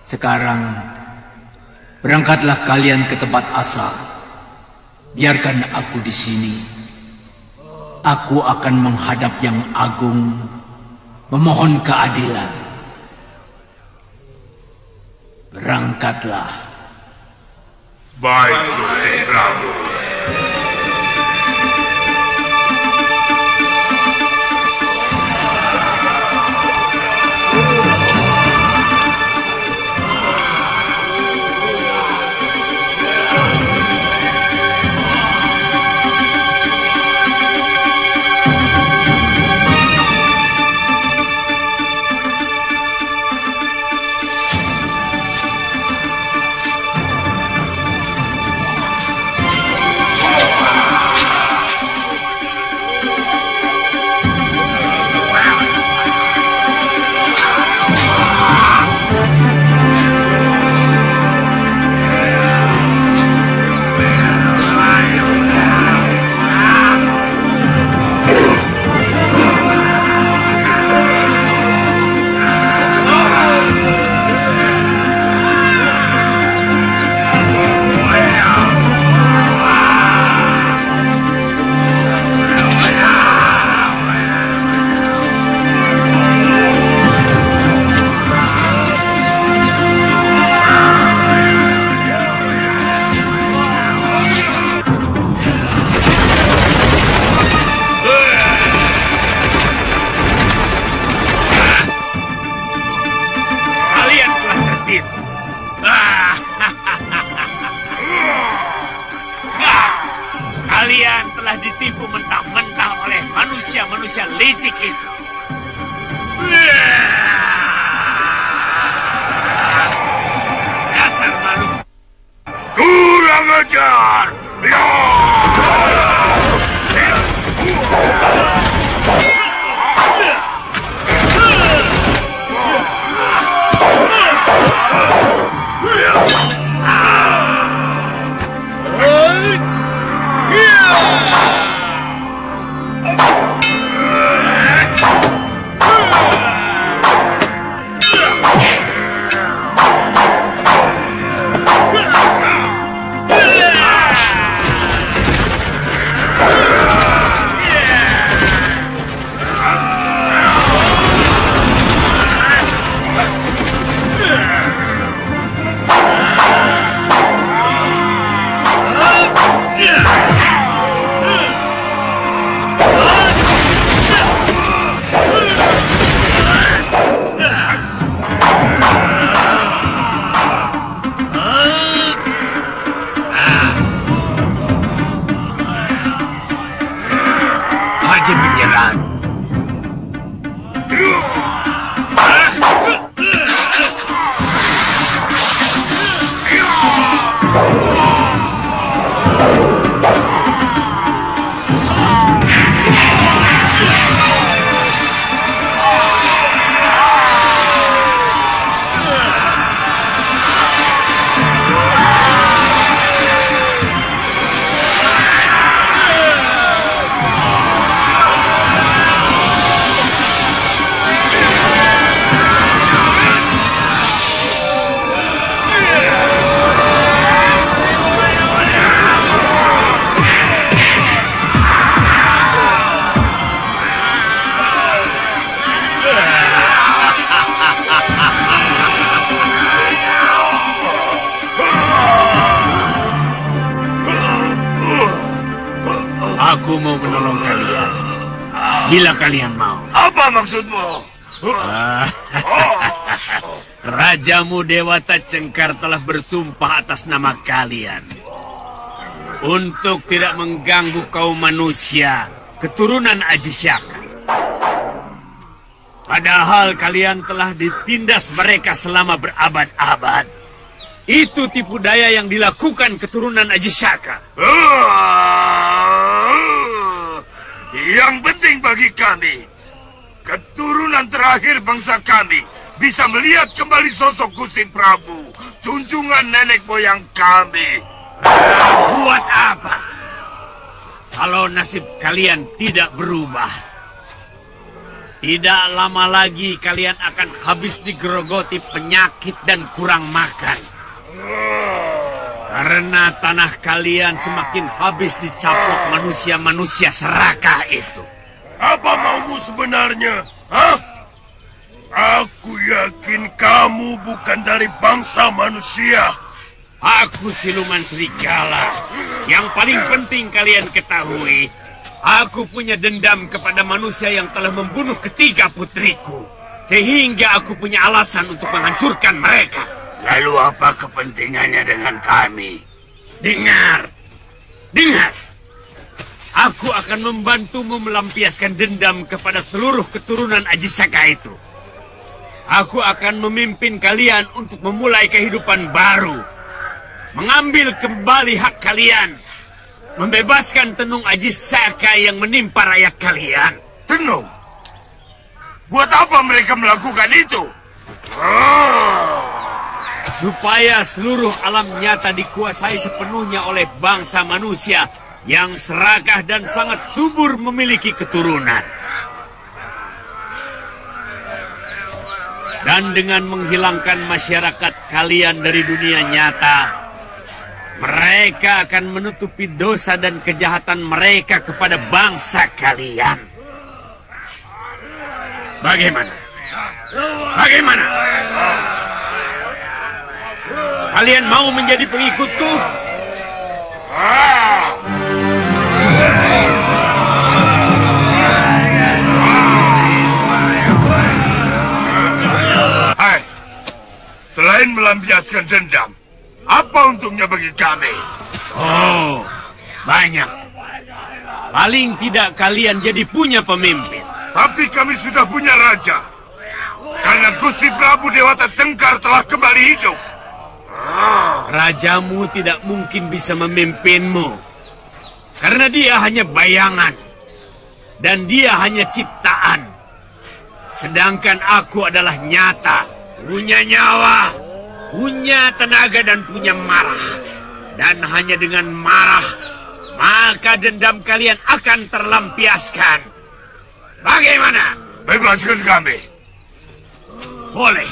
Sekarang, berangkatlah kalian ke tempat asal. Biarkan aku di sini. Aku akan menghadap Yang Agung, memohon keadilan. Berangkatlah. Baik, Gusti Prabu. Kalian telah ditipu mentah-mentah oleh manusia-manusia licik itu. Dasar makhluk. Kurang ajar. Bila kalian mau. Apa maksudmu? Rajamu Dewata Cengkar telah bersumpah atas nama kalian untuk tidak mengganggu kaum manusia keturunan Aji Syaka. Padahal kalian telah ditindas mereka selama berabad-abad. Itu tipu daya yang dilakukan keturunan Aji Syaka. Yang penting bagi kami, keturunan terakhir bangsa kami bisa melihat kembali sosok Gusti Prabu, junjungan nenek moyang kami. Buat apa? Kalau nasib kalian tidak berubah, tidak lama lagi kalian akan habis digerogoti penyakit dan kurang makan. Karena tanah kalian semakin habis dicaplok manusia-manusia serakah itu. Apa maumu sebenarnya? Hah? Aku yakin kamu bukan dari bangsa manusia. Aku siluman serigala. Yang paling penting kalian ketahui, aku punya dendam kepada manusia yang telah membunuh ketiga putriku. Sehingga aku punya alasan untuk menghancurkan mereka. Lalu apa kepentingannya dengan kami? Dengar. Aku akan membantumu melampiaskan dendam kepada seluruh keturunan Aji Saka itu. Aku akan memimpin kalian untuk memulai kehidupan baru. Mengambil kembali hak kalian. Membebaskan tenung Aji Saka yang menimpa rakyat kalian. Tenung? Buat apa mereka melakukan itu? Supaya seluruh alam nyata dikuasai sepenuhnya oleh bangsa manusia yang serakah dan sangat subur memiliki keturunan. Dan dengan menghilangkan masyarakat kalian dari dunia nyata, mereka akan menutupi dosa dan kejahatan mereka kepada bangsa kalian. Bagaimana? Kalian mau menjadi pengikutku? Hai, selain melampiaskan dendam, apa untungnya bagi kami? Oh, banyak. Paling tidak kalian jadi punya pemimpin. Tapi kami sudah punya raja. Karena Gusti Prabu Dewata Cengkar telah kembali hidup. Rajamu tidak mungkin bisa memimpinmu. Karena dia hanya bayangan. Dan dia hanya ciptaan. Sedangkan aku adalah nyata. Punya nyawa. Punya tenaga dan punya marah. Dan hanya dengan marah, maka dendam kalian akan terlampiaskan. Bagaimana? Bebaskan kami. Boleh.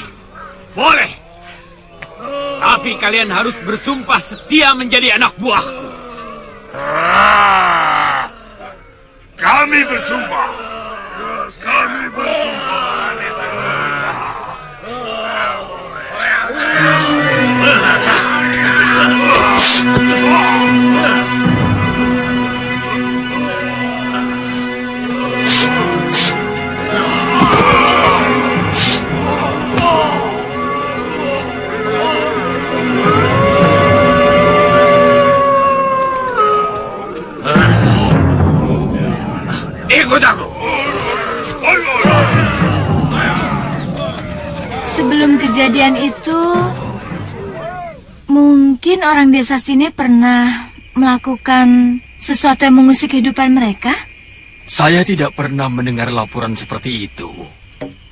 Tapi kalian harus bersumpah setia menjadi anak buahku. Kami bersumpah. Ikut aku. Sebelum kejadian itu, mungkin orang desa sini pernah melakukan sesuatu yang mengusik kehidupan mereka? Saya tidak pernah mendengar laporan seperti itu.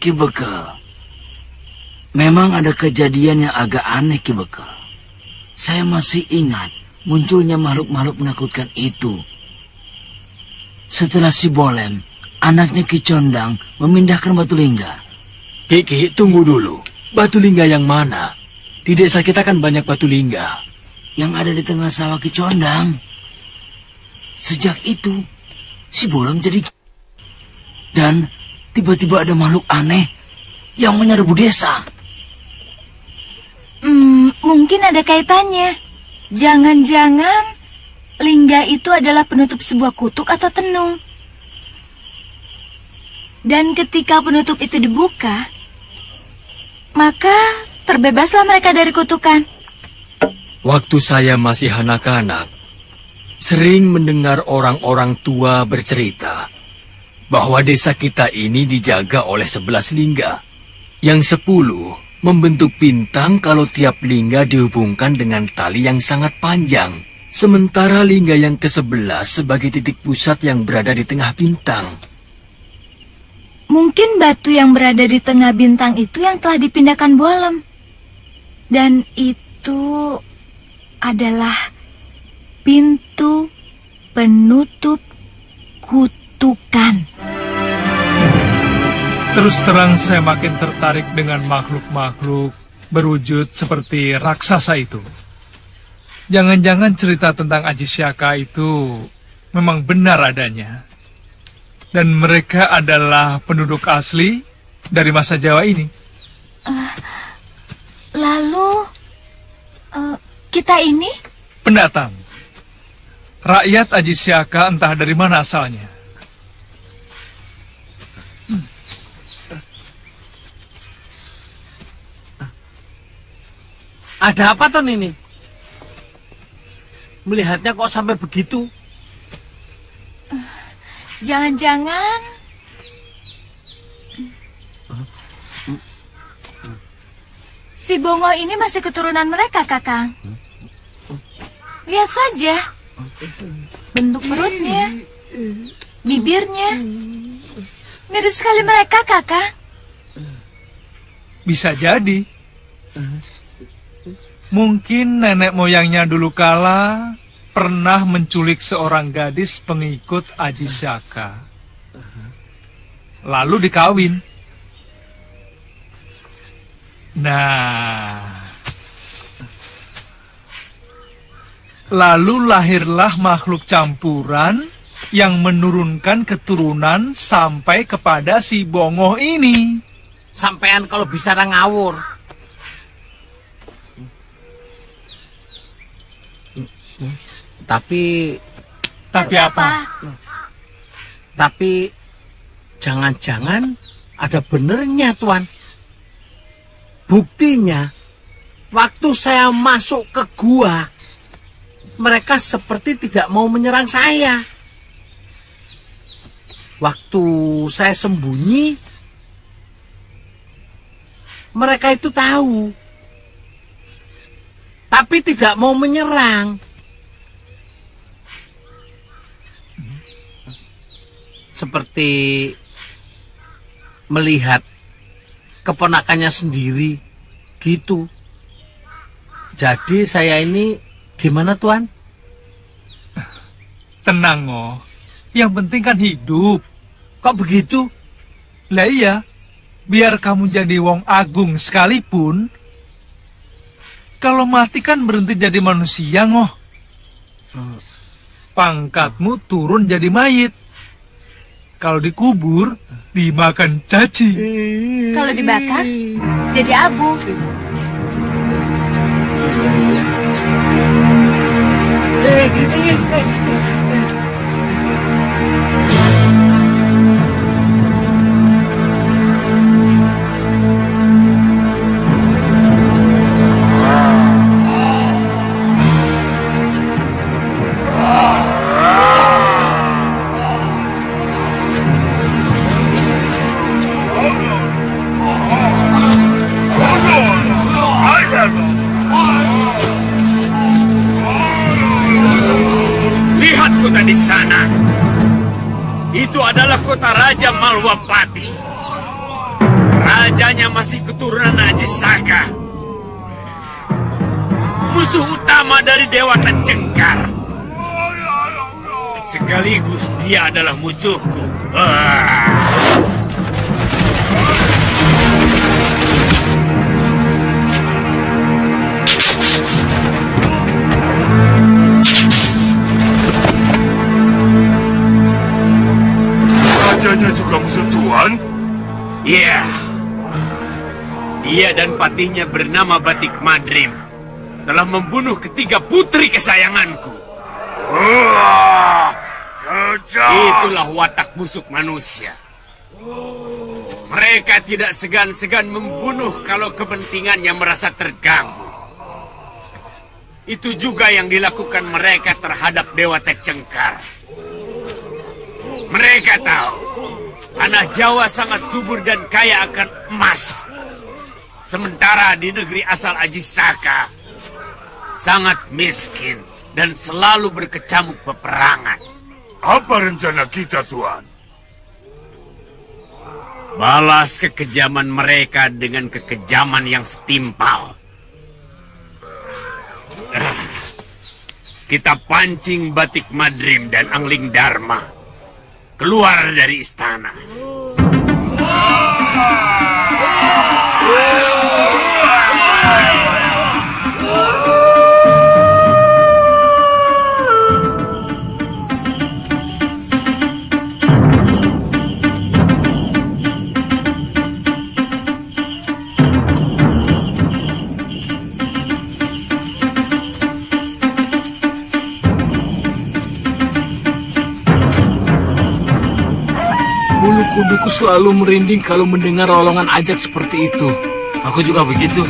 Ki Bekal, memang ada kejadian yang agak aneh, Ki Bekal. Saya masih ingat munculnya makhluk-makhluk menakutkan itu. Setelah si Bolem, anaknya Ki Condang, memindahkan batu lingga. Kiki, tunggu dulu. Batu lingga yang mana? Di desa kita kan banyak batu lingga. Yang ada di tengah sawah Ki Condang. Sejak itu, si Bolem jadi... Dan tiba-tiba ada makhluk aneh yang menyerbu desa. Mungkin ada kaitannya. Jangan-jangan lingga itu adalah penutup sebuah kutuk atau tenung. Dan ketika penutup itu dibuka, maka terbebaslah mereka dari kutukan. Waktu saya masih anak-anak, sering mendengar orang-orang tua bercerita bahwa desa kita ini dijaga oleh 11 lingga. Yang 10 membentuk bintang kalau tiap lingga dihubungkan dengan tali yang sangat panjang. Sementara lingga yang ke-11 sebagai titik pusat yang berada di tengah bintang. Mungkin batu yang berada di tengah bintang itu yang telah dipindahkan Boalem. Dan itu adalah pintu penutup kutukan. Terus terang saya makin tertarik dengan makhluk-makhluk berwujud seperti raksasa itu. Jangan-jangan cerita tentang Aji Syaka itu memang benar adanya. Dan mereka adalah penduduk asli dari masa Jawa ini. Lalu, kita ini? Pendatang. Rakyat Aji Syaka entah dari mana asalnya. Ada apa Ton ini? Melihatnya kok sampai begitu? Jangan-jangan si Bongo ini masih keturunan mereka, Kakang. Lihat saja bentuk perutnya, bibirnya. Mirip sekali mereka, Kakang. Bisa jadi. Mungkin nenek moyangnya dulu kala pernah menculik seorang gadis pengikut Aji Syaka. Lalu dikawin. Nah, lalu lahirlah makhluk campuran yang menurunkan keturunan sampai kepada si Bongo ini. Sampean kalau bisa ngawur. Tapi apa? Tapi jangan-jangan ada benernya, Tuan. Buktinya, waktu saya masuk ke gua, mereka seperti tidak mau menyerang saya. Waktu saya sembunyi, mereka itu tahu, tapi tidak mau menyerang. Seperti melihat keponakannya sendiri, gitu. Jadi saya ini gimana, Tuan? Tenang, Oh. Yang penting kan hidup. Kok begitu? Lah iya, biar kamu jadi wong agung sekalipun, kalau mati kan berhenti jadi manusia, Ngoh. Pangkatmu turun jadi mayit. Kalau dikubur, dimakan cacing. Kalau dibakar, jadi abu. Lihat kota di sana. Itu adalah kota Raja Malwapati. Rajanya masih keturunan Aji Saka. Musuh utama dari Dewata Cengkar. Sekaligus dia adalah musuhku. Rajanya juga musuh Tuan? Iya. Dia dan patinya bernama Batik Madrim telah membunuh ketiga putri kesayanganku. Wah, kejam. Itulah watak busuk manusia. Mereka tidak segan-segan membunuh kalau kepentingannya merasa terganggu. Itu juga yang dilakukan mereka terhadap Dewa Tek Cengkar. Mereka tahu tanah Jawa sangat subur dan kaya akan emas. Sementara di negeri asal Aji Saka sangat miskin dan selalu berkecamuk peperangan. Apa rencana kita, Tuan? Balas kekejaman mereka dengan kekejaman yang setimpal. Kita pancing Batik Madrim dan Angling Dharma keluar dari istana. Bulu kuduku selalu merinding kalau mendengar rolongan ajak seperti itu. Aku juga begitu.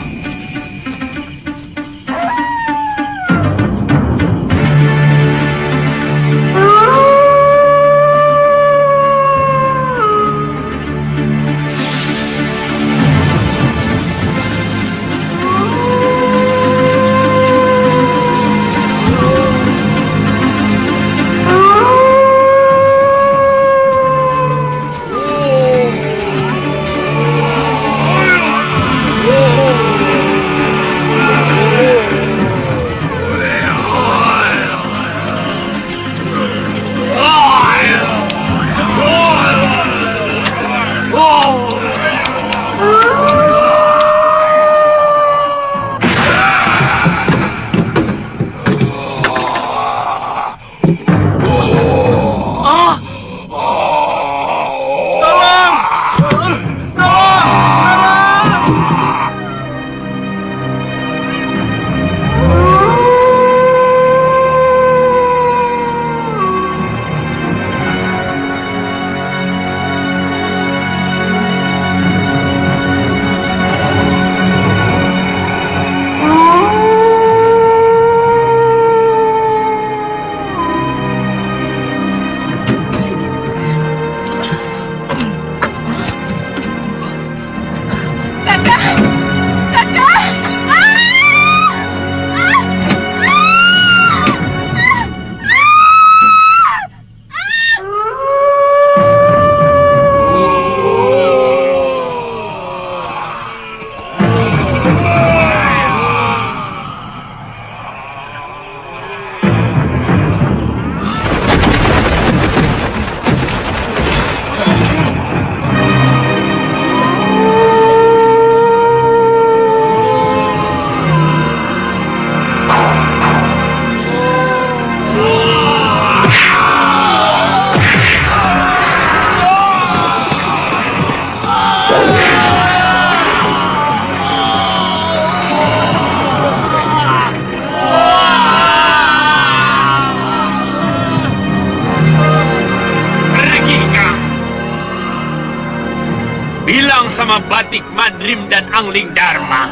Sama Batik Madrim dan Angling Dharma,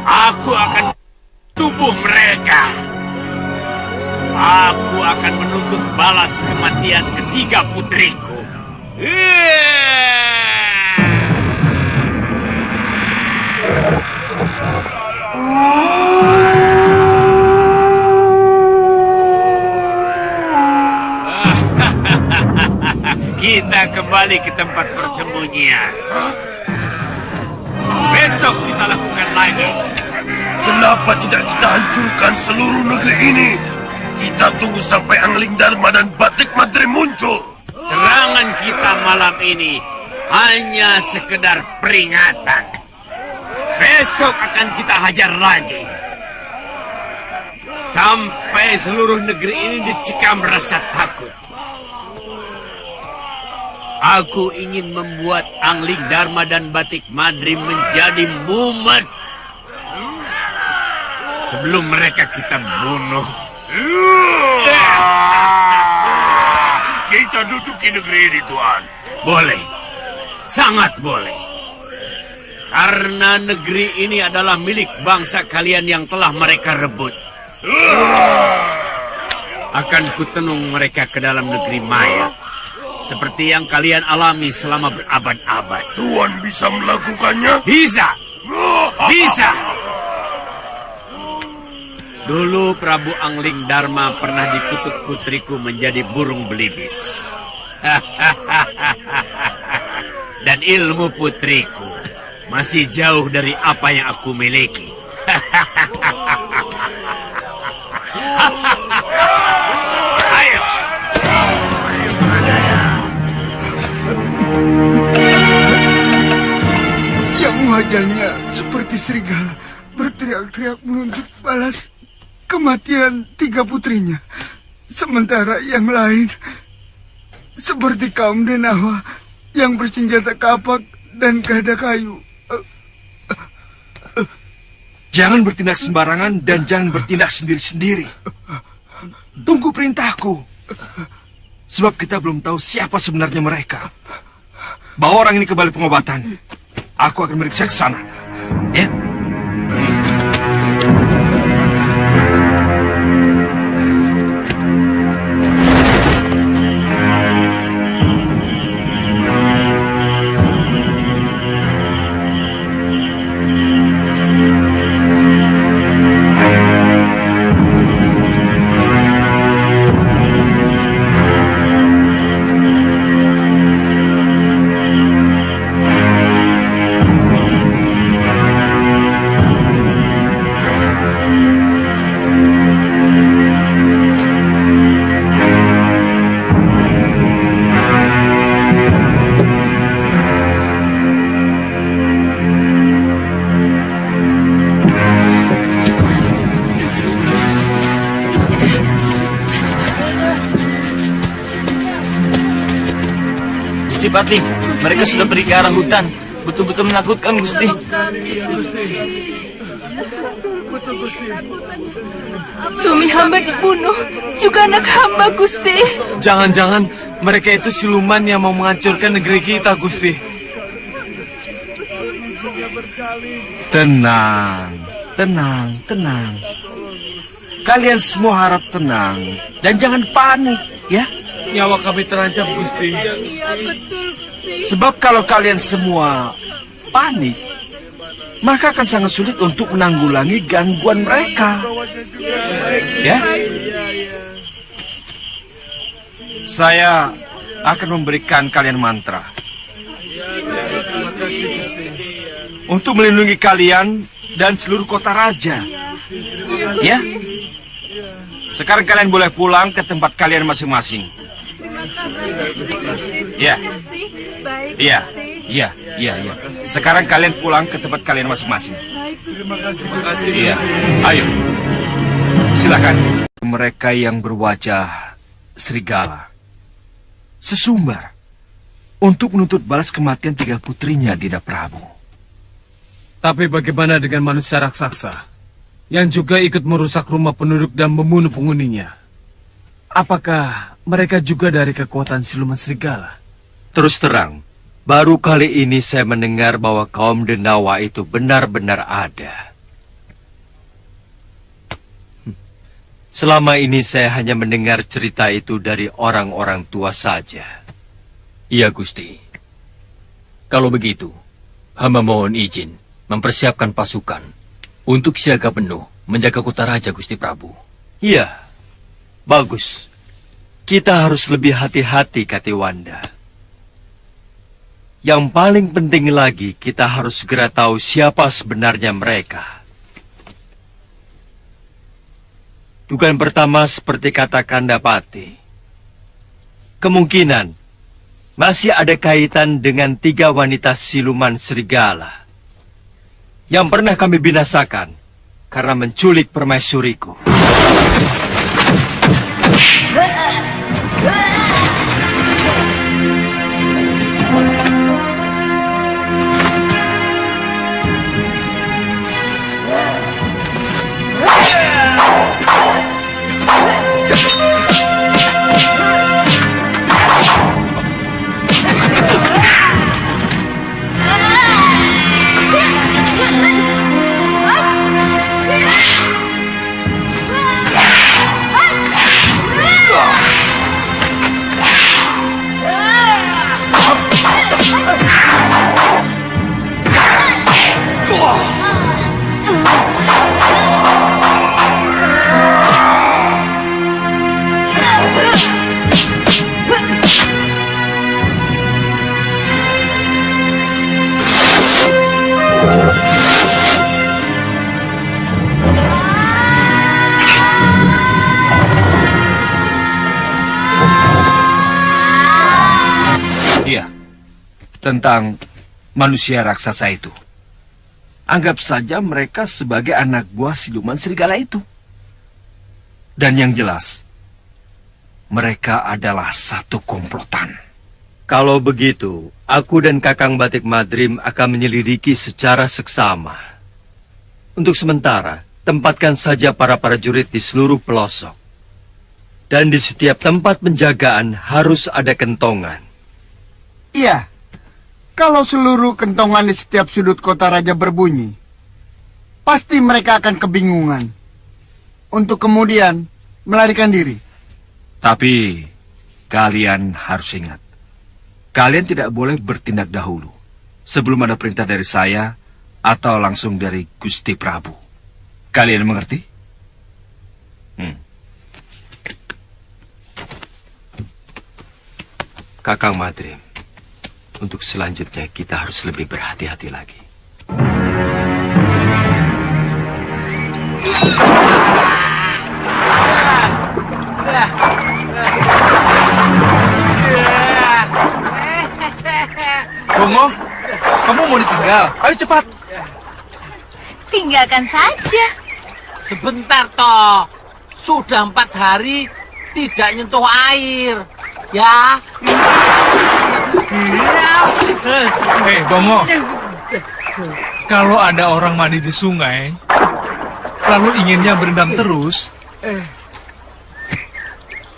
aku akan tubuh mereka. Aku akan menuntut balas kematian ketiga putriku. Kita kembali ke tempat persembunyian. Besok kita lakukan lagi. Kenapa tidak kita hancurkan seluruh negeri ini? Kita tunggu sampai Angling Dharma dan Batik Madrim muncul. Serangan kita malam ini hanya sekedar peringatan. Besok akan kita hajar lagi. Sampai seluruh negeri ini dicekam rasa takut. Aku ingin membuat Angling Dharma dan Batik Madrim menjadi mumet. Sebelum mereka kita bunuh. Kita duduki negeri ini, Tuan. Boleh. Sangat boleh. Karena negeri ini adalah milik bangsa kalian yang telah mereka rebut. Akan kutenung mereka ke dalam negeri maya. Seperti yang kalian alami selama berabad-abad. Tuan bisa melakukannya? Bisa! Bisa! Dulu Prabu Angling Dharma pernah dikutuk putriku menjadi burung belibis. Dan ilmu putriku masih jauh dari apa yang aku miliki. Ayo! Yang wajahnya seperti serigala berteriak-teriak menuntut balas kematian 3 putrinya. Sementara yang lain seperti kaum Denawa yang bersenjata kapak dan gada kayu. Jangan bertindak sembarangan dan jangan bertindak sendiri-sendiri. Tunggu perintahku. Sebab kita belum tahu siapa sebenarnya mereka. Bawa orang ini ke balai pengobatan. Aku akan meriksa ke sana. Ya. Patih, mereka sudah pergi ke arah hutan. Betul-betul menakutkan, Gusti. Suami hamba dibunuh, juga anak hamba, Gusti. Jangan-jangan mereka itu siluman yang mau menghancurkan negeri kita, Gusti. Tenang, tenang, tenang. Kalian semua harap tenang dan jangan panik, ya. Nyawa kami terancam, Gusti. Iya, betul, Gusti. Sebab kalau kalian semua panik, maka akan sangat sulit untuk menanggulangi gangguan mereka. Ya? Saya akan memberikan kalian mantra untuk melindungi kalian dan seluruh kota raja. Ya? Sekarang kalian boleh pulang ke tempat kalian masing-masing. Ya. Iya. Iya, iya, iya. Sekarang kalian pulang ke tempat kalian masing-masing. Terima kasih. Iya. Ayo. Silakan. Mereka yang berwajah serigala sesumbar untuk menuntut balas kematian 3 putrinya, Dinda Prabu. Tapi bagaimana dengan manusia raksasa yang juga ikut merusak rumah penduduk dan membunuh penghuninya? Apakah mereka juga dari kekuatan siluman serigala? Terus terang, baru kali ini saya mendengar bahwa kaum Denawa itu benar-benar ada. Selama ini saya hanya mendengar cerita itu dari orang-orang tua saja. Iya, Gusti. Kalau begitu, hamba mohon izin mempersiapkan pasukan untuk siaga penuh menjaga kota raja, Gusti Prabu. Iya, bagus. Kita harus lebih hati-hati, Katiwanda. Yang paling penting lagi, kita harus segera tahu siapa sebenarnya mereka. Dugaan pertama seperti kata Kandapati. Kemungkinan masih ada kaitan dengan 3 wanita siluman serigala yang pernah kami binasakan karena menculik permaisuriku. tentang manusia raksasa itu. Anggap saja mereka sebagai anak buah siluman serigala itu. Dan yang jelas, mereka adalah satu komplotan. Kalau begitu, aku dan Kakang Batik Madrim akan menyelidiki secara seksama. Untuk sementara, tempatkan saja para prajurit di seluruh pelosok. Dan di setiap tempat penjagaan harus ada kentongan. Iya, kalau seluruh kentongan di setiap sudut kota raja berbunyi, pasti mereka akan kebingungan untuk kemudian melarikan diri. Tapi kalian harus ingat, kalian tidak boleh bertindak dahulu sebelum ada perintah dari saya atau langsung dari Gusti Prabu. Kalian mengerti? Kakang Madrim, untuk selanjutnya kita harus lebih berhati-hati lagi. Bongo, kamu mau ditinggal? Ayo cepat. Tinggalkan saja. Sebentar toh. Sudah 4 hari tidak nyentuh air. Ya. Bongo, kalau ada orang mandi di sungai, lalu inginnya berendam terus,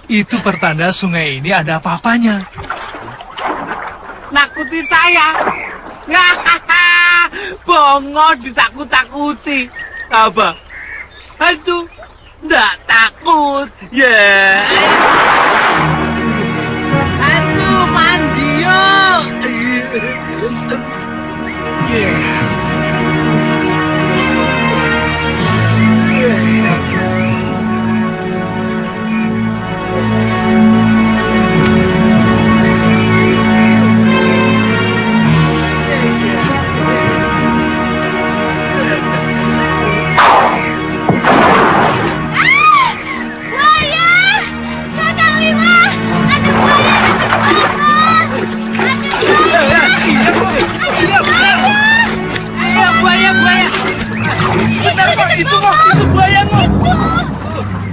itu pertanda sungai ini ada apa-apanya. Nakuti saya. Bongo ditakut-takuti. Apa? Aduh, nggak takut. Yeah. Aduh, mandi yuk. Yeah. Itu buaya kok.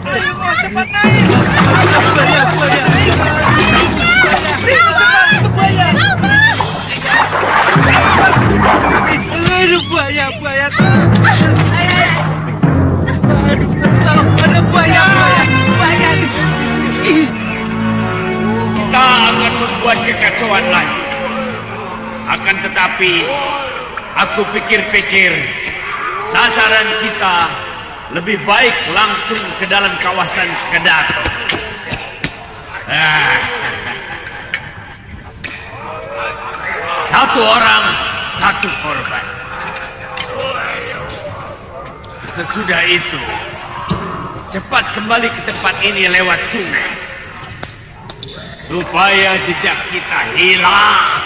Ayo kok cepat naik. Buaya. Sini cepat, itu buaya. Aduh buaya. Aduh, tolong ada buaya. Kita akan membuat kekacauan lagi. Akan tetapi, aku pikir-pikir sasaran kita lebih baik langsung ke dalam kawasan Kedaton. Satu orang, satu korban. Sesudah itu, cepat kembali ke tempat ini lewat sungai, supaya jejak kita hilang.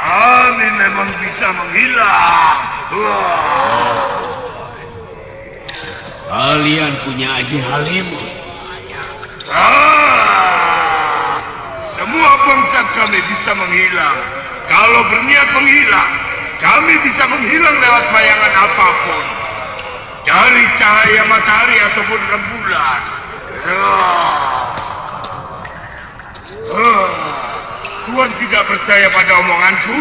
Kami memang bisa menghilang. Kalian punya Aji Halimun. Semua bangsa kami bisa menghilang. Kalau berniat menghilang, kami bisa menghilang lewat bayangan apapun. Dari cahaya matahari ataupun rembulan. Tuhan tidak percaya pada omonganku?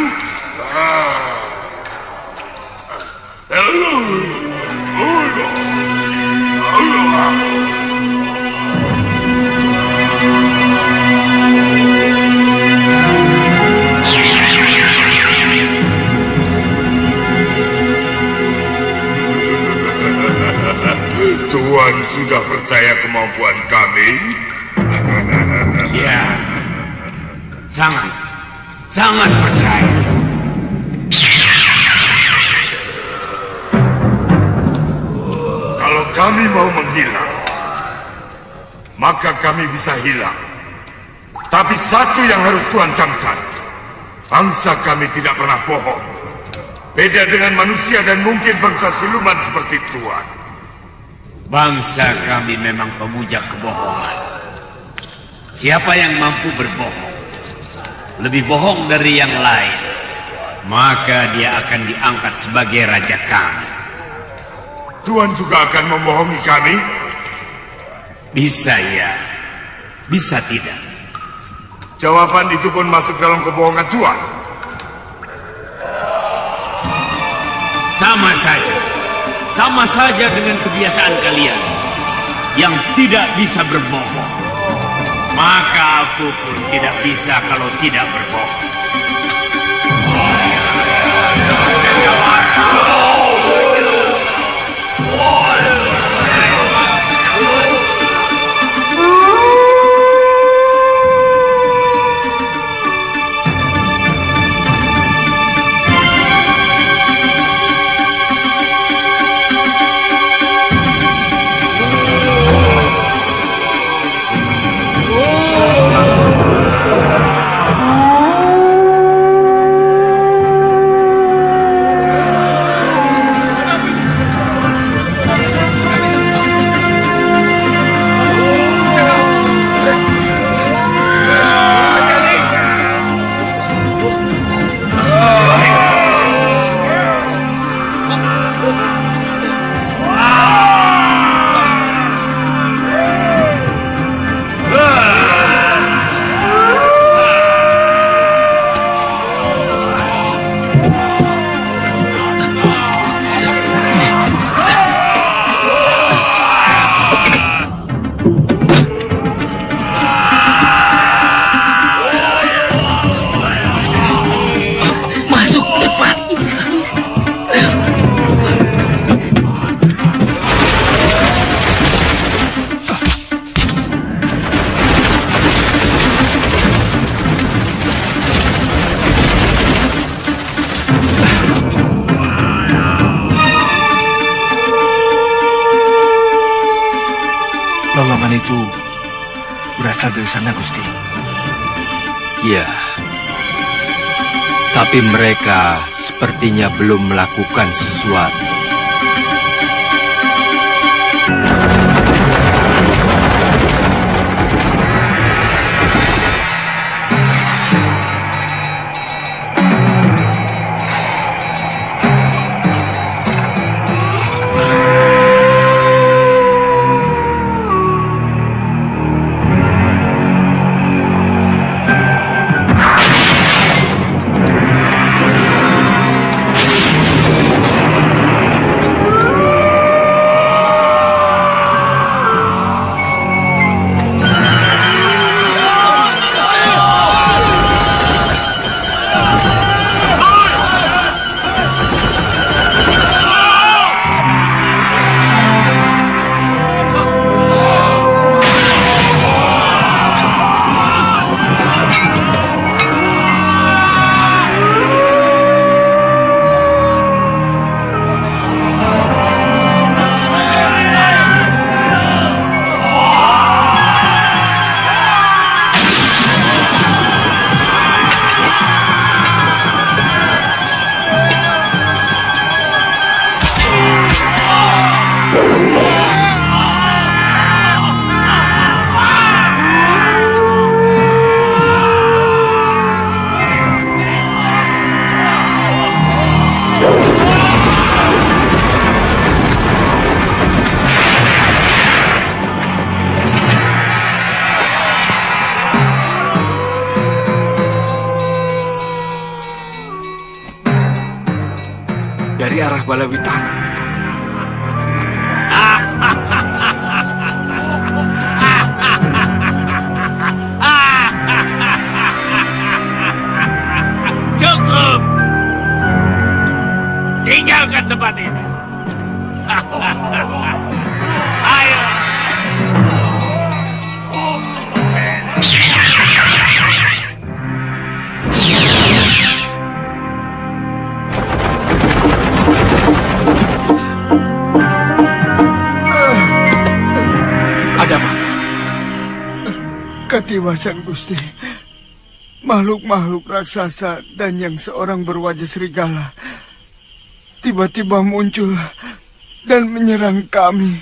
Tuhan sudah percaya kemampuan kami? Ya, sangat percaya. Kalau kami mau menghilang, maka kami bisa hilang. Tapi satu yang harus Tuhan camkan, bangsa kami tidak pernah bohong. Beda dengan manusia dan mungkin bangsa siluman seperti Tuhan. Bangsa kami memang pemuja kebohongan. Siapa yang mampu berbohong, lebih bohong dari yang lain, maka dia akan diangkat sebagai raja kami. Tuan juga akan membohongi kami? Bisa ya, bisa tidak. Jawaban itu pun masuk dalam kebohongan Tuan. Sama saja dengan kebiasaan kalian yang tidak bisa berbohong. Maka aku pun tidak bisa kalau tidak berbohong. Lolongan itu berasal dari sana, Gusti. Ya, tapi mereka sepertinya belum melakukan sesuatu. Dari arah Balawitana. Cukup. Tinggalkan tempat ini. Ayo. Ada apa? Ketiwasan Gusti. Makhluk-makhluk raksasa dan yang seorang berwajah serigala tiba-tiba muncul dan menyerang kami.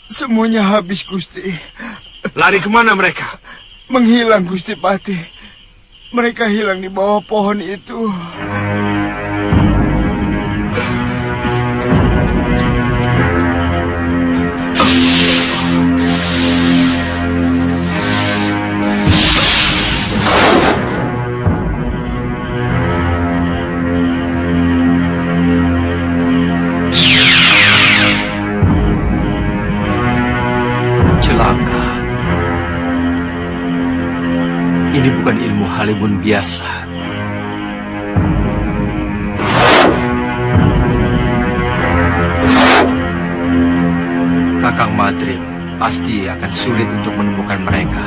Semuanya habis, Gusti. Lari kemana mereka? Menghilang, Gusti Patih. Mereka hilang di bawah pohon itu. Celaka. Ini bukan ilmu Halimun biasa. Kakang Madrim pasti akan sulit untuk menemukan mereka.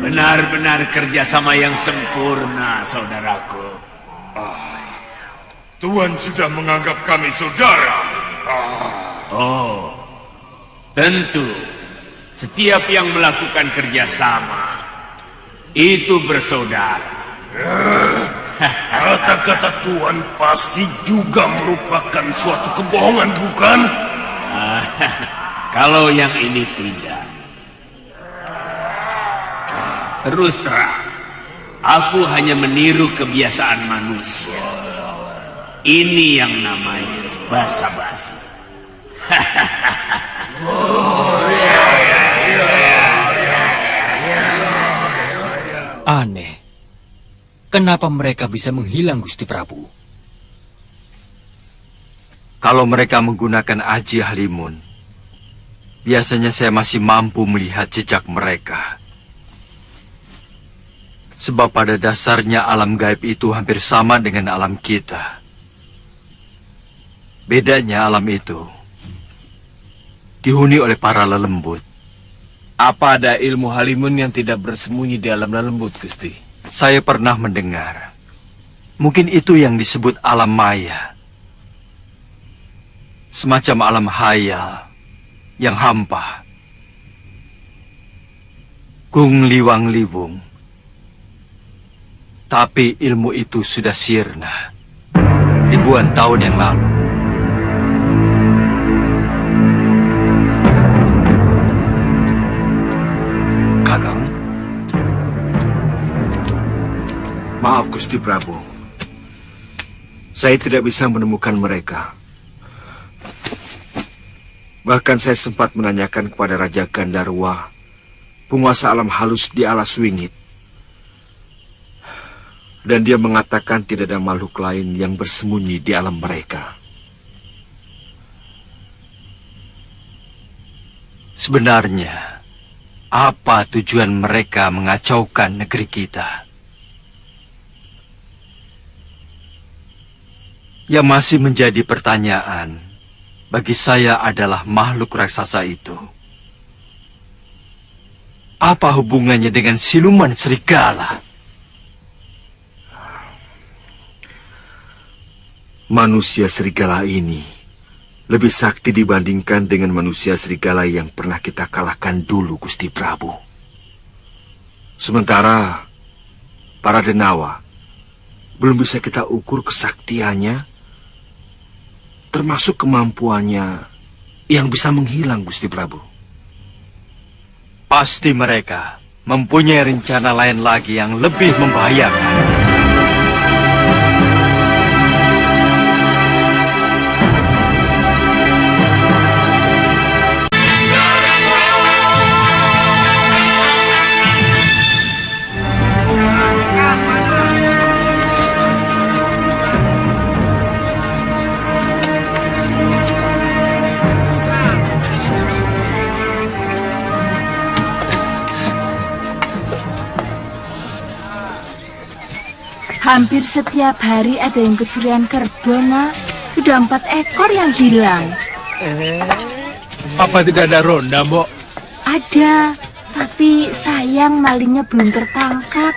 Benar-benar kerjasama yang sempurna, saudaraku. Tuan sudah menganggap kami saudara. Oh, tentu. Setiap yang melakukan kerjasama itu bersaudara. Kata-kata Tuan pasti juga merupakan suatu kebohongan, bukan? Kalau yang ini tidak. Terus terang, aku hanya meniru kebiasaan manusia. Ini yang namanya basa-basi. Aneh. Kenapa mereka bisa menghilang, Gusti Prabu? Kalau mereka menggunakan Aji Halimun, biasanya saya masih mampu melihat jejak mereka. Sebab pada dasarnya alam gaib itu hampir sama dengan alam kita. Bedanya alam itu dihuni oleh para lelembut. Apa ada ilmu Halimun yang tidak bersembunyi di alam lembut, Gusti? Saya pernah mendengar. Mungkin itu yang disebut alam maya. Semacam alam hayal yang hampa. Gung Liwang Liwung. Tapi ilmu itu sudah sirna ribuan tahun yang lalu. Kakang, maaf Gusti Prabu, saya tidak bisa menemukan mereka. Bahkan saya sempat menanyakan kepada Raja Gandarwa, penguasa alam halus di alas wingit. Dan dia mengatakan tidak ada makhluk lain yang bersembunyi di alam mereka. Sebenarnya, apa tujuan mereka mengacaukan negeri kita? Yang masih menjadi pertanyaan bagi saya adalah makhluk raksasa itu. Apa hubungannya dengan siluman serigala? Manusia serigala ini lebih sakti dibandingkan dengan manusia serigala yang pernah kita kalahkan dulu, Gusti Prabu. Sementara para denawa belum bisa kita ukur kesaktiannya, termasuk kemampuannya yang bisa menghilang, Gusti Prabu. Pasti mereka mempunyai rencana lain lagi yang lebih membahayakan. Hampir setiap hari ada yang kecurian kerbau, Nak. Sudah 4 ekor yang hilang. Apa tidak ada ronda, Mbok? Ada, tapi sayang malingnya belum tertangkap.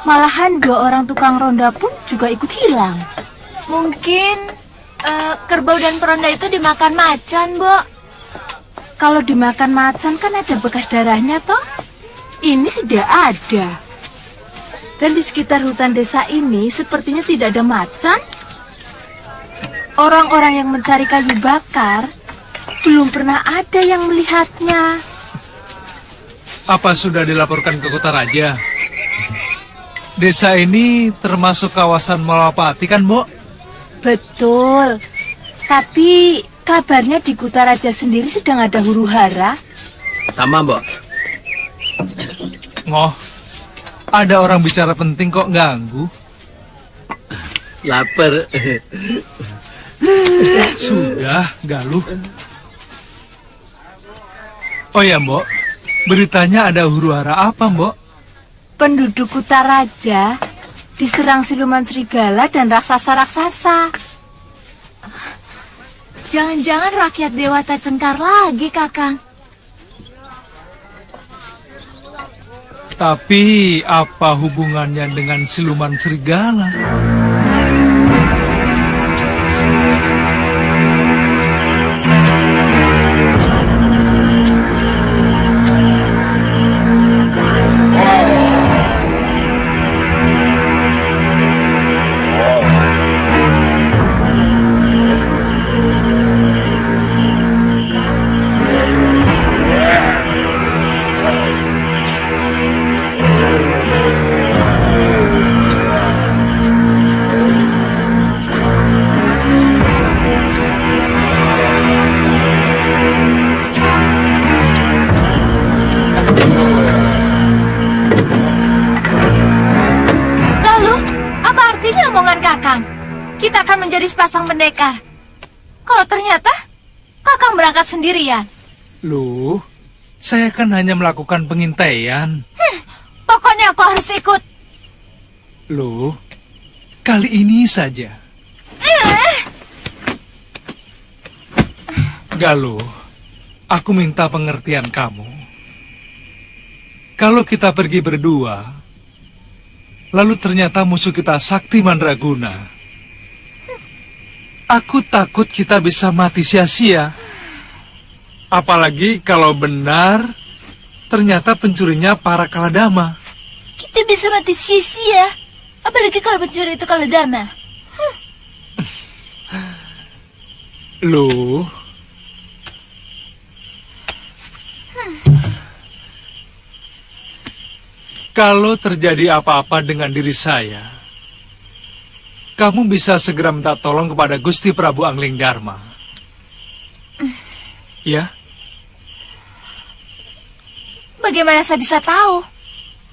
Malahan 2 orang tukang ronda pun juga ikut hilang. Mungkin kerbau dan peronda itu dimakan macan, Bo. Kalau dimakan macan kan ada bekas darahnya toh. Ini tidak ada. Dan di sekitar hutan desa ini sepertinya tidak ada macan. Orang-orang yang mencari kayu bakar belum pernah ada yang melihatnya. Apa sudah dilaporkan ke kota raja? Desa ini termasuk kawasan Malapati kan, Mbok? Betul. Tapi kabarnya di kota raja sendiri sedang ada huru-hara. Sama, Mbok. Ngoh, ada orang bicara penting kok ganggu? Lapar. Sudah, Galuh. Oh ya, Mbok. Beritanya ada huru-hara apa, Mbok? Penduduk kota raja diserang siluman serigala dan raksasa-raksasa. Jangan-jangan rakyat Dewata Cengkar lagi, Kakang. Tapi apa hubungannya dengan siluman serigala? Kita akan menjadi sepasang pendekar. Kalau ternyata Kakang berangkat sendirian. Loh, saya kan hanya melakukan pengintaian. Pokoknya aku harus ikut. Loh, kali ini saja. Galuh, aku minta pengertian kamu. Kalau kita pergi berdua, lalu ternyata musuh kita Sakti Mandraguna, aku takut kita bisa mati sia-sia. Apalagi kalau benar ternyata pencurinya para Kaladama. Kita bisa mati sia-sia. Apalagi kalau pencuri itu Kaladama. Loh, kalau terjadi apa-apa dengan diri saya, kamu bisa segera minta tolong kepada Gusti Prabu Angling Dharma. Ya? Bagaimana saya bisa tahu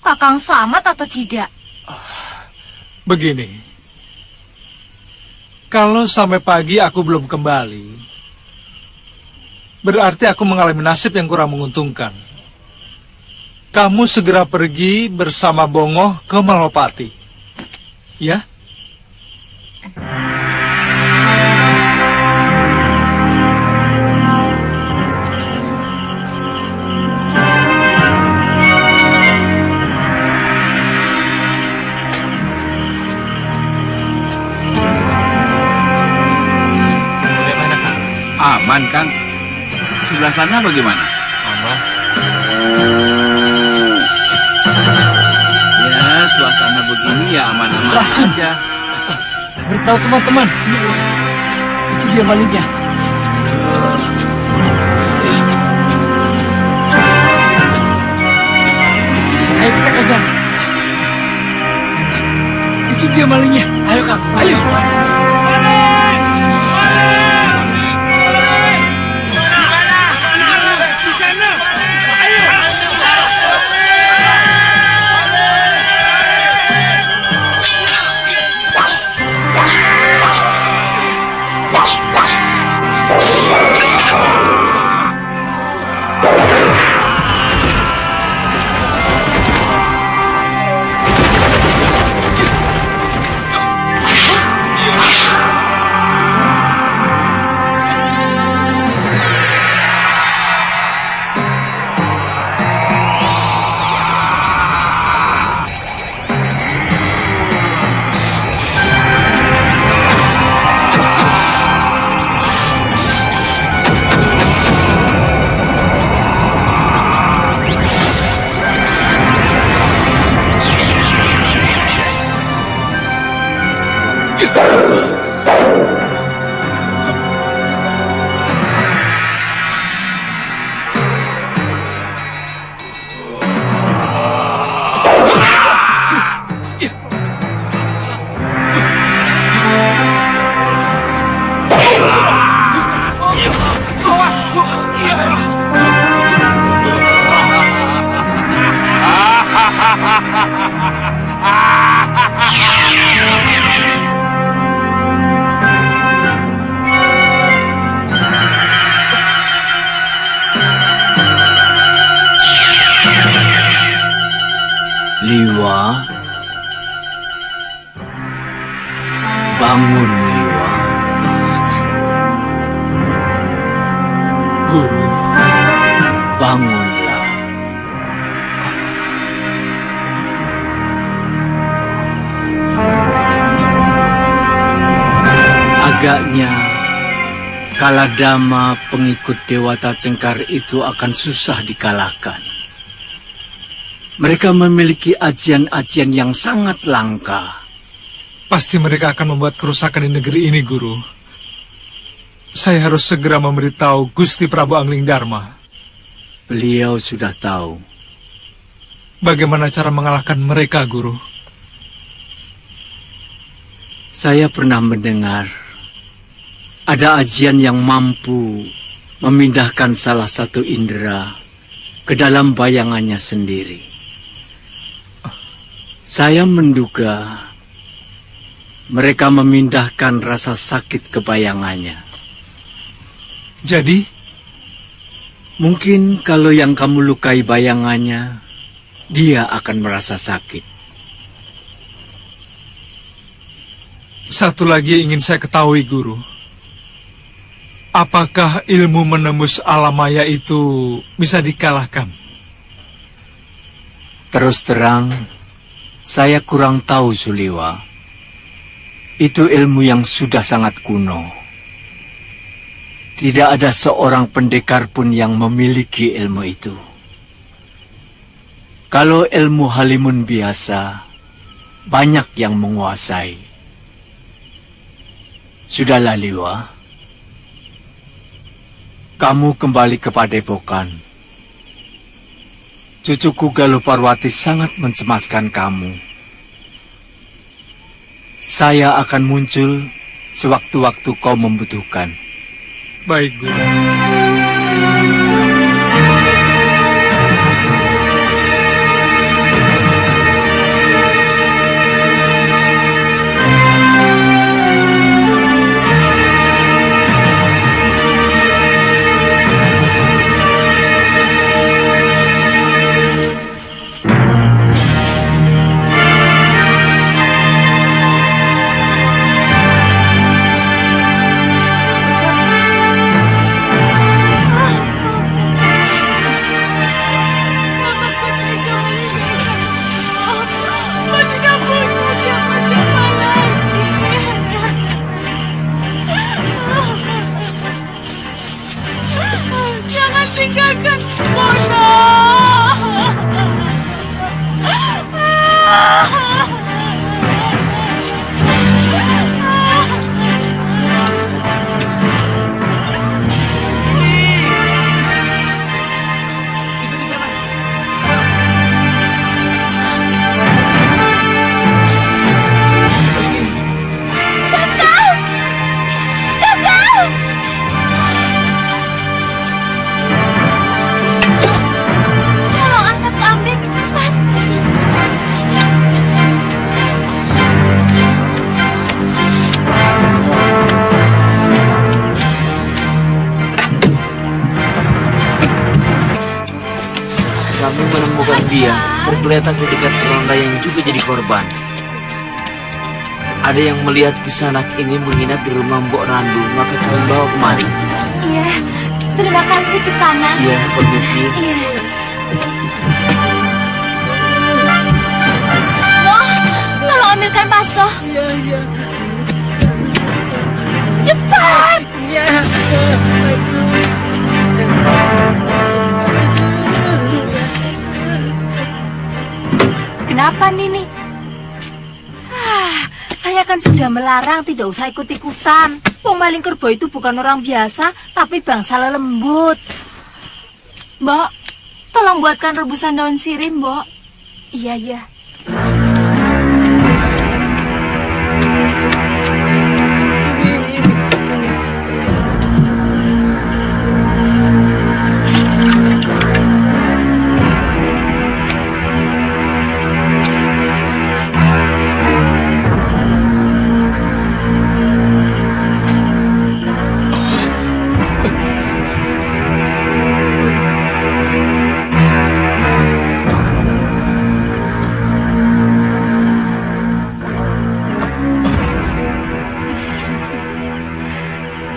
Kakang selamat atau tidak? Begini, kalau sampai pagi aku belum kembali, berarti aku mengalami nasib yang kurang menguntungkan. Kamu segera pergi bersama Bongoh ke Malopati. Ya? Bagaimana, Kang? Aman, Kang. Sebelah sana bagaimana? Aman. Ya, suasana begini ya aman-aman Rasul. saja. Beritahu teman-teman, itu dia malingnya. Ayo kita kejar. Itu dia malingnya. Ayo Kang, ayo. Guru, bangunlah. Agaknya Kaladama, pengikut Dewata Cengkar itu akan susah dikalahkan. Mereka memiliki ajian-ajian yang sangat langka. Pasti mereka akan membuat kerusakan di negeri ini, Guru. Saya harus segera memberitahu Gusti Prabu Angling Dharma. Beliau sudah tahu. Bagaimana cara mengalahkan mereka, Guru? Saya pernah mendengar ada ajian yang mampu memindahkan salah satu indera ke dalam bayangannya sendiri. Saya menduga mereka memindahkan rasa sakit ke bayangannya. Jadi? Mungkin kalau yang kamu lukai bayangannya, dia akan merasa sakit. Satu lagi yang ingin saya ketahui, Guru. Apakah ilmu menembus alam maya itu bisa dikalahkan? Terus terang, saya kurang tahu, Suliwa. Itu ilmu yang sudah sangat kuno. Tidak ada seorang pendekar pun yang memiliki ilmu itu. Kalau ilmu halimun biasa, banyak yang menguasai. Sudahlah, Liwa. Kamu kembali ke Padepokan. Cucuku Galuh Parwati sangat mencemaskan kamu. Saya akan muncul sewaktu-waktu kau membutuhkan. Baik, Guru. Kami menemukan dia tergeletak di dekat ronda yang juga jadi korban. Ada yang melihat Kisanak ini menginap di rumah Mbok Randu, maka kami bawa kemari. Iya, terima kasih Kisanak. Iya, permisi. Iya. Noh, tolong ambilkan paso. Iya, iya. Cepat. Iya. Kenapa, Nini? Saya kan sudah melarang tidak usah ikut-ikutan. Pemaling kerbau itu bukan orang biasa, tapi bangsa lembut. Mbok, tolong buatkan rebusan daun sirih, Mbok. Iya, iya.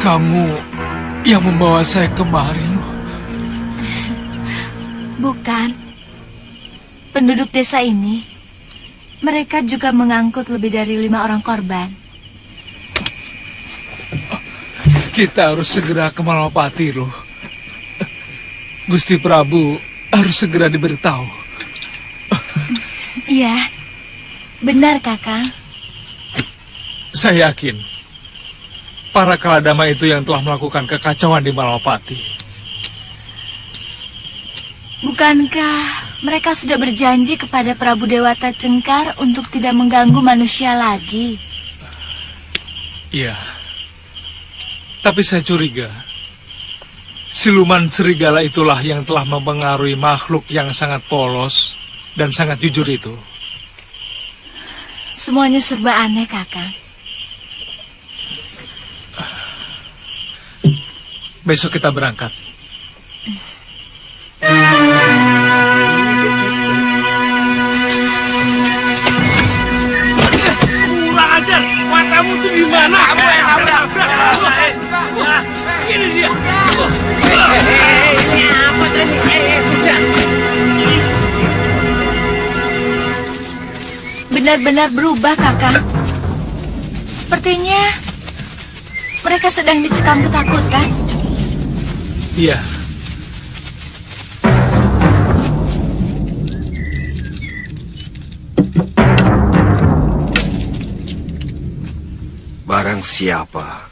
Kamu yang membawa saya kemari, loh. Bukan. Penduduk desa ini, mereka juga mengangkut lebih dari 5 orang korban. Kita harus segera ke Malapati, loh. Gusti Prabu harus segera diberitahu. Iya, benar Kakang. Saya yakin para Kaladama itu yang telah melakukan kekacauan di Malapati. Bukankah mereka sudah berjanji kepada Prabu Dewata Cengkar untuk tidak mengganggu manusia lagi? Iya. Tapi saya curiga, siluman serigala itulah yang telah mempengaruhi makhluk yang sangat polos dan sangat jujur itu. Semuanya serba aneh, Kakang. Besok kita berangkat. Kurang ajar, matamu tuh di mana? Kamu yang nabrak. Ini dia. Ini apa tadi? Sudah. Benar-benar berubah, Kakang. Sepertinya mereka sedang dicekam ketakutan. Iya. Barang siapa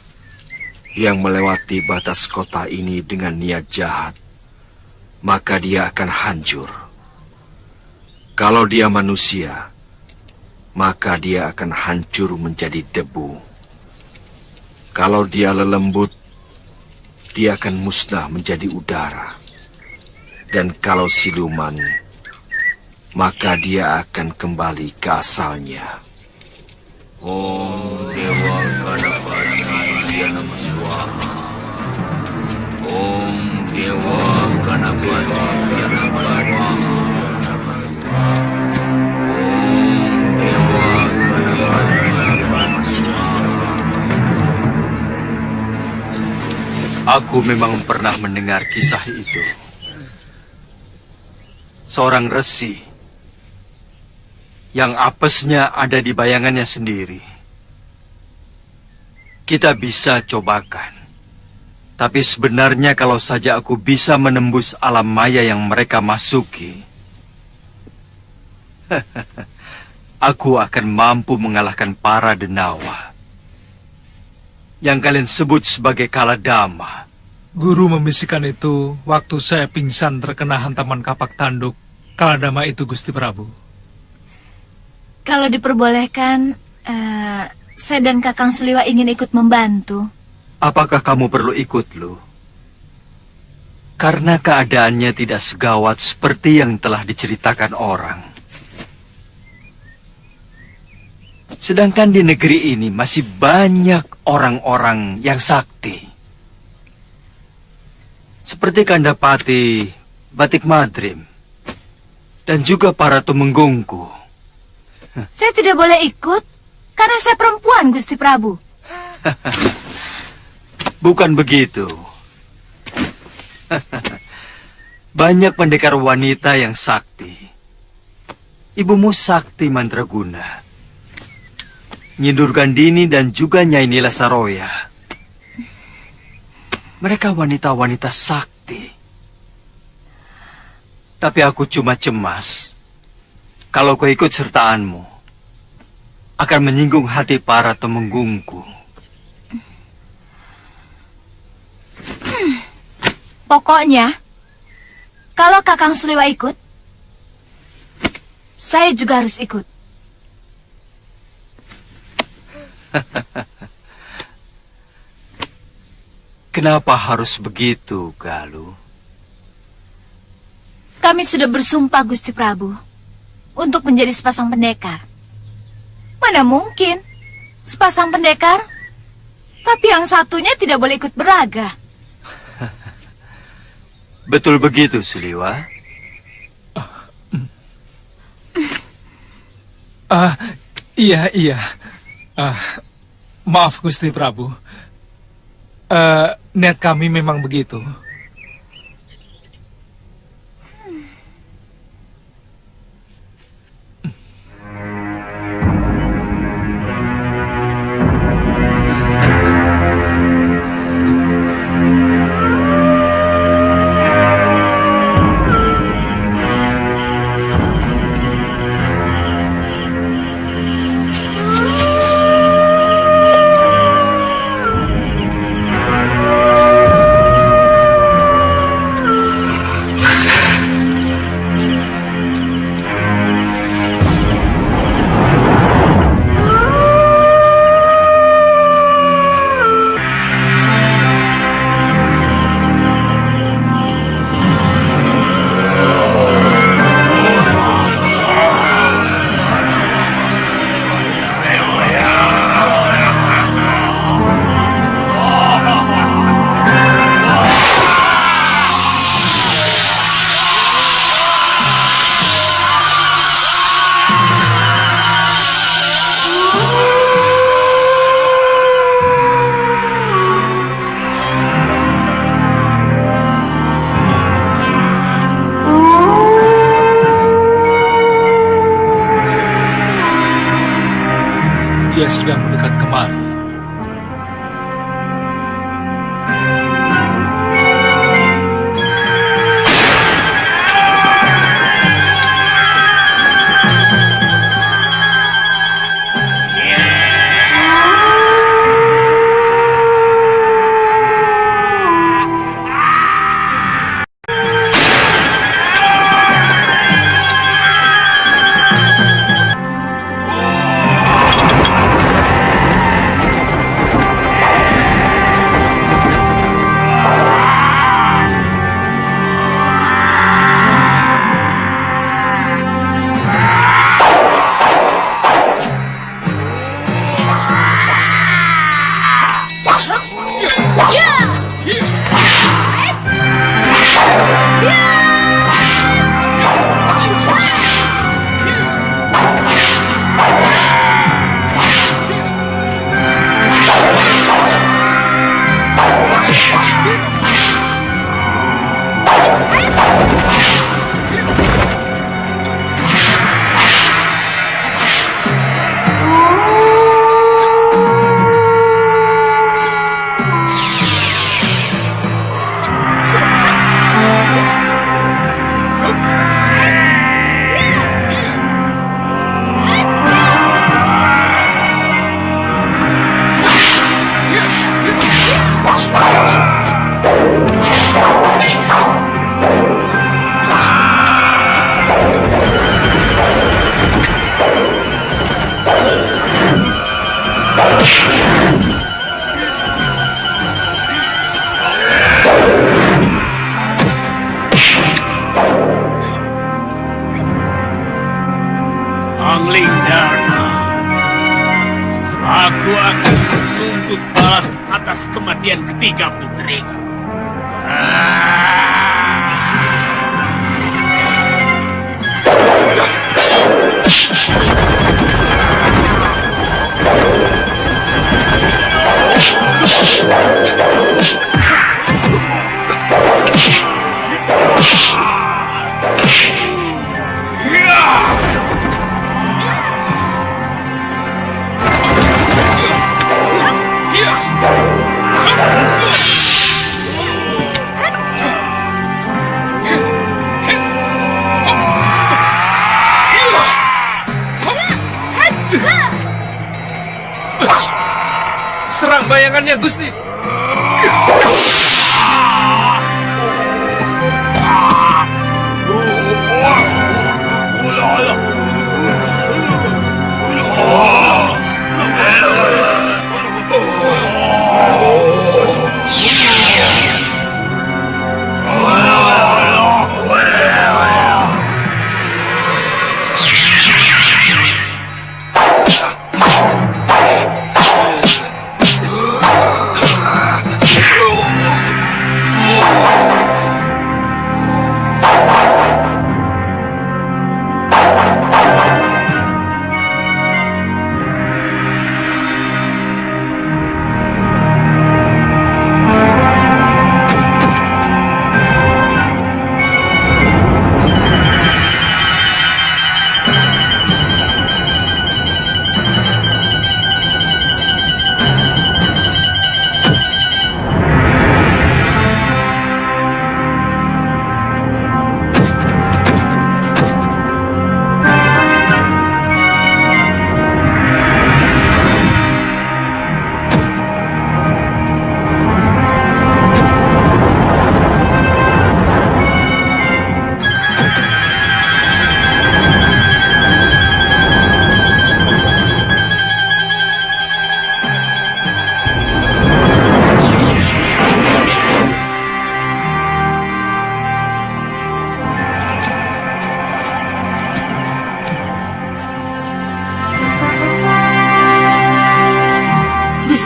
yang melewati batas kota ini dengan niat jahat, maka dia akan hancur. Kalau dia manusia, maka dia akan hancur menjadi debu. Kalau dia lelembut, dia akan musnah menjadi udara. Dan kalau siluman, maka dia akan kembali ke asalnya. Om Dewa Ganapati Yanama Swaha. Om Dewa Ganapati Yanama Swaha. Om Dewa Ganapati Yanama Swaha. Aku memang pernah mendengar kisah itu. Seorang resi yang apesnya ada di bayangannya sendiri. Kita bisa cobakan. Tapi sebenarnya kalau saja aku bisa menembus alam maya yang mereka masuki, aku akan mampu mengalahkan para denawa yang kalian sebut sebagai Kaladama. Guru membisikkan itu waktu saya pingsan terkena hantaman kapak tanduk Kaladama itu, Gusti Prabu. Kalau diperbolehkan, saya dan Kakang Seliwa ingin ikut membantu. Apakah kamu perlu ikut, Lu? Karena keadaannya tidak segawat seperti yang telah diceritakan orang. Sedangkan di negeri ini masih banyak orang-orang yang sakti. Seperti Kandapati, Batik Madrim, dan juga para Tumenggungku. Saya tidak boleh ikut karena saya perempuan, Gusti Prabu. Bukan begitu. Banyak pendekar wanita yang sakti. Ibumu Sakti Mandraguna, Nyi Durgandini, dan juga Nyai Nila Saroya. Mereka wanita-wanita sakti. Tapi aku cuma cemas kalau keikutsertaanmu akan menyinggung hati para temenggungku. Pokoknya, kalau Kakang Seliwa ikut, saya juga harus ikut. Kenapa harus begitu, Galuh? Kami sudah bersumpah, Gusti Prabu, untuk menjadi sepasang pendekar. Mana mungkin sepasang pendekar, tapi yang satunya tidak boleh ikut berlaga. Betul begitu, Seliwa? Iya. Maaf, Gusti Prabu. Niat kami memang begitu. sedang mendekat kemari. Angling Dharma, aku akan menuntut balas atas kematian ketiga putriku. Serang bayangannya, Gusti.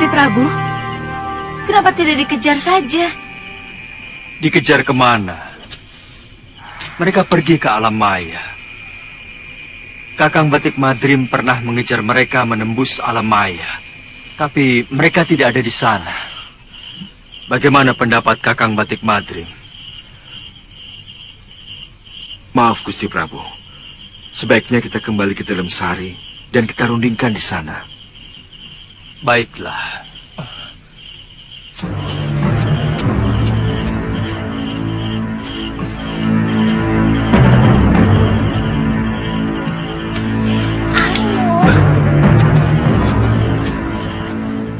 Prabu, kenapa tidak dikejar saja? Dikejar kemana? Mereka pergi ke alam maya. Kakang Batik Madrim pernah mengejar mereka menembus alam maya. Tapi mereka tidak ada di sana. Bagaimana pendapat Kakang Batik Madrim? Maaf, Gusti Prabu. Sebaiknya kita kembali ke dalam sari dan kita rundingkan di sana. Baiklah.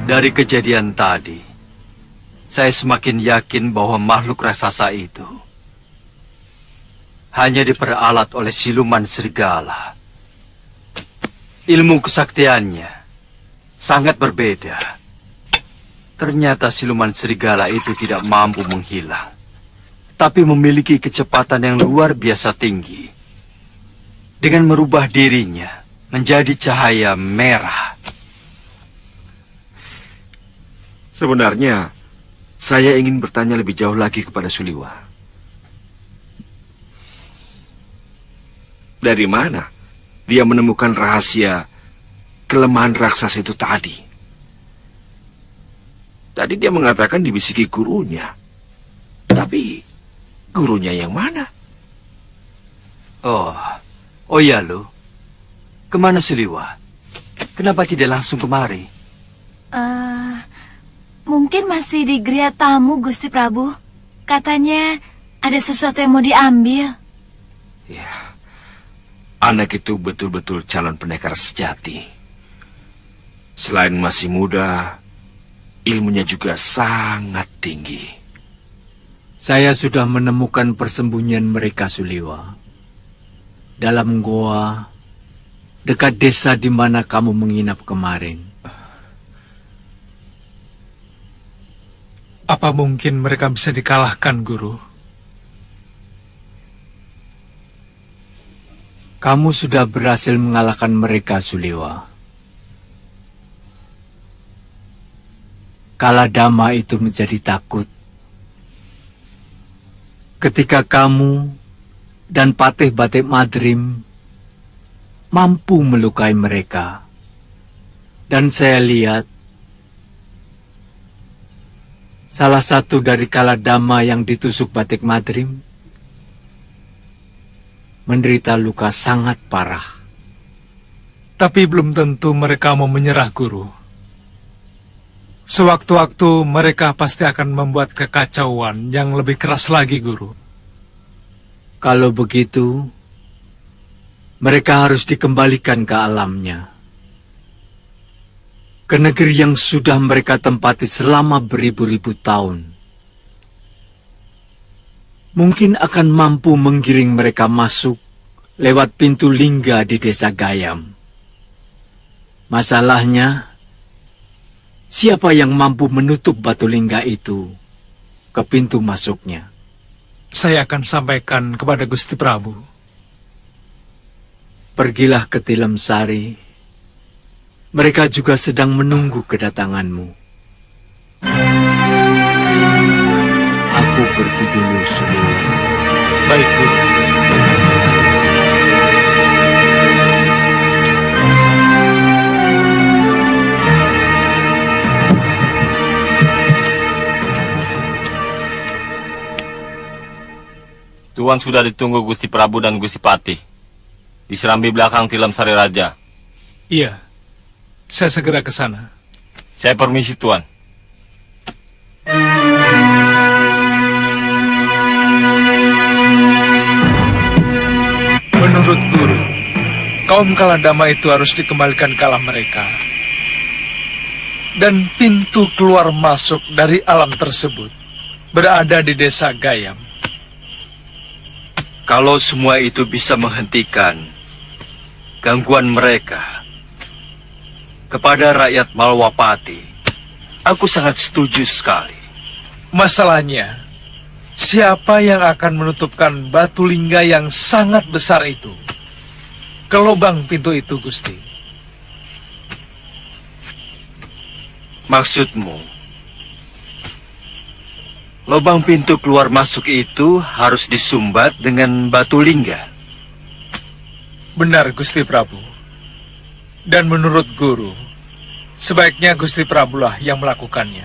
Dari kejadian tadi, saya semakin yakin bahwa makhluk raksasa itu hanya diperalat oleh siluman serigala. Ilmu kesaktiannya sangat berbeda. Ternyata siluman serigala itu tidak mampu menghilang, tapi memiliki kecepatan yang luar biasa tinggi. Dengan merubah dirinya menjadi cahaya merah. Sebenarnya, saya ingin bertanya lebih jauh lagi kepada Suliwa. Dari mana dia menemukan rahasia kelemahan raksasa itu tadi? Tadi dia mengatakan dibisiki gurunya. Tapi, gurunya yang mana? Oh ya lo. Kemana Suliwa? Kenapa tidak langsung kemari? Mungkin masih di geria tamu, Gusti Prabu. Katanya ada sesuatu yang mau diambil. Ya, anak itu betul-betul calon pendekar sejati. Selain masih muda, ilmunya juga sangat tinggi. Saya sudah menemukan persembunyian mereka, Suliwa. Dalam goa, dekat desa di mana kamu menginap kemarin. Apa mungkin mereka bisa dikalahkan, Guru? Kamu sudah berhasil mengalahkan mereka, Suliwa. Kaladama itu menjadi takut ketika kamu dan Patih Batik Madrim mampu melukai mereka. Dan saya lihat salah satu dari Kaladama yang ditusuk Batik Madrim menderita luka sangat parah. Tapi belum tentu mereka mau menyerah, Guru. Sewaktu-waktu mereka pasti akan membuat kekacauan yang lebih keras lagi, Guru. Kalau begitu, mereka harus dikembalikan ke alamnya. Ke negeri yang sudah mereka tempati selama beribu-ribu tahun. Mungkin akan mampu menggiring mereka masuk lewat pintu lingga di desa Gayam. Masalahnya, siapa yang mampu menutup batu lingga itu ke pintu masuknya? Saya akan sampaikan kepada Gusti Prabu. Pergilah ke Tilem Sari. Mereka juga sedang menunggu kedatanganmu. Aku pergi dulu, Suliwa. Baik, Guru. Tuan sudah ditunggu Gusti Prabu dan Gusti Patih. Di serambi belakang Tilem Sari Raja. Iya. Saya segera ke sana. Saya permisi, Tuan. Menurut Guru, kaum Kaladama itu harus dikembalikan ke alam mereka. Dan pintu keluar masuk dari alam tersebut berada di desa Gayam. Kalau semua itu bisa menghentikan gangguan mereka kepada rakyat Malwapati, aku sangat setuju sekali. Masalahnya, siapa yang akan menutupkan batu lingga yang sangat besar itu ke lubang pintu itu, Gusti? Maksudmu, lubang pintu keluar masuk itu harus disumbat dengan batu lingga? Benar, Gusti Prabu. Dan menurut Guru, sebaiknya Gusti Prabulah yang melakukannya.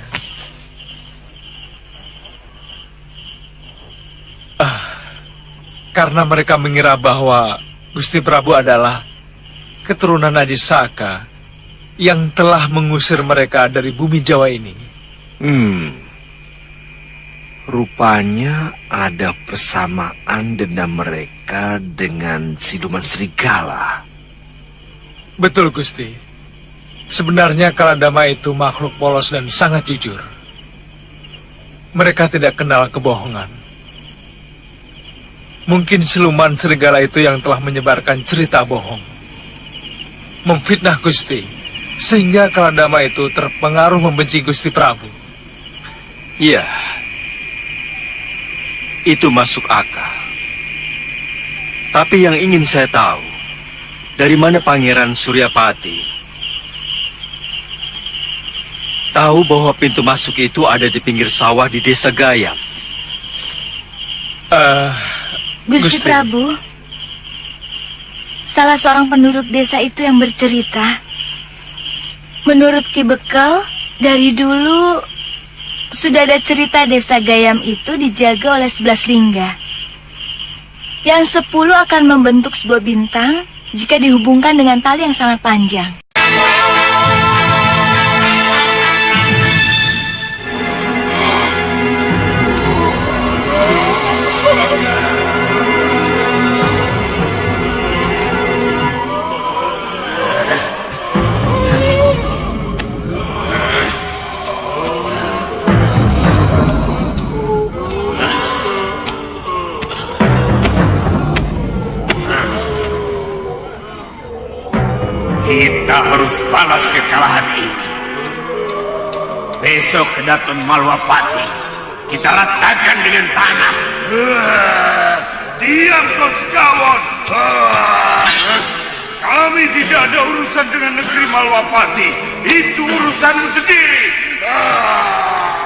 Karena mereka mengira bahwa Gusti Prabu adalah keturunan Aji Saka yang telah mengusir mereka dari bumi Jawa ini. Rupanya ada persamaan dendam mereka dengan siluman serigala. Betul, Gusti. Sebenarnya Kaladama itu makhluk polos dan sangat jujur. Mereka tidak kenal kebohongan. Mungkin siluman serigala itu yang telah menyebarkan cerita bohong, memfitnah Gusti, sehingga Kaladama itu terpengaruh membenci Gusti Prabu. Iya, itu masuk akal. Tapi yang ingin saya tahu, dari mana Pangeran Suryapati tahu bahwa pintu masuk itu ada di pinggir sawah di desa Gayam? Gusti Prabu, salah seorang penduduk desa itu yang bercerita. Menurut Ki Bekel, dari dulu sudah ada cerita desa Gayam itu dijaga oleh 11 lingga. Yang 10 akan membentuk sebuah bintang jika dihubungkan dengan tali yang sangat panjang. Kita harus balas kekalahan ini. Besok ke Daton Malwapati, kita ratakan dengan tanah. Diam kau sekawan. Kami tidak ada urusan dengan negeri Malwapati. Itu urusanmu sendiri.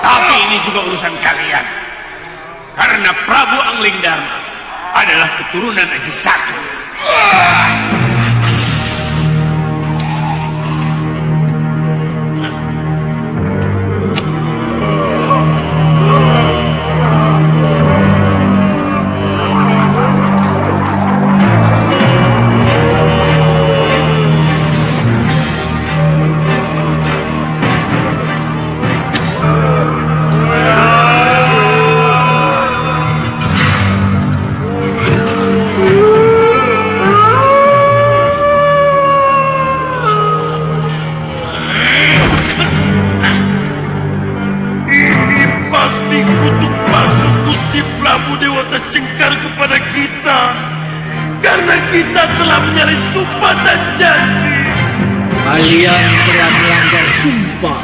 Tapi ini juga urusan kalian. Karena Prabu Anglingdarma adalah keturunan Aji Saka. Kalian telah melanggar sumpah.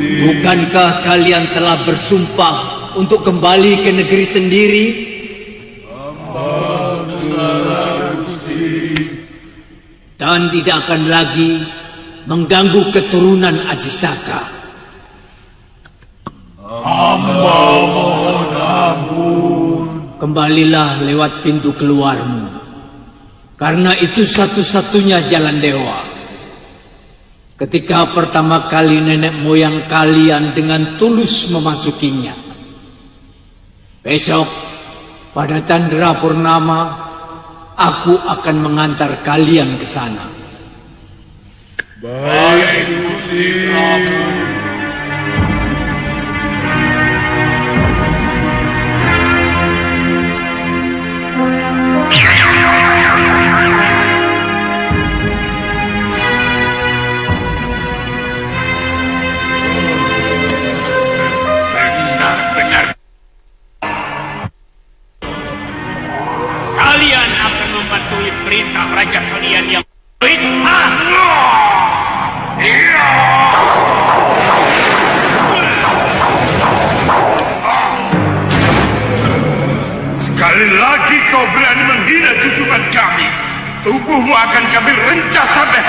Bukankah kalian telah bersumpah untuk kembali ke negeri sendiri? Dan tidak akan lagi mengganggu keturunan Aji Saka. Hamba mohon ampun. Kembalilah lewat pintu keluarmu, karena itu satu-satunya jalan dewa. Ketika pertama kali nenek moyang kalian dengan tulus memasukinya. Besok, pada Candra Purnama, aku akan mengantar kalian ke sana. Baik, Gusti Prabu. Kalian akan mematuhi perintah raja kalian yang fitnah. Sekali lagi kau berani menghina junjungan kami, tubuhmu akan kami rencah sampai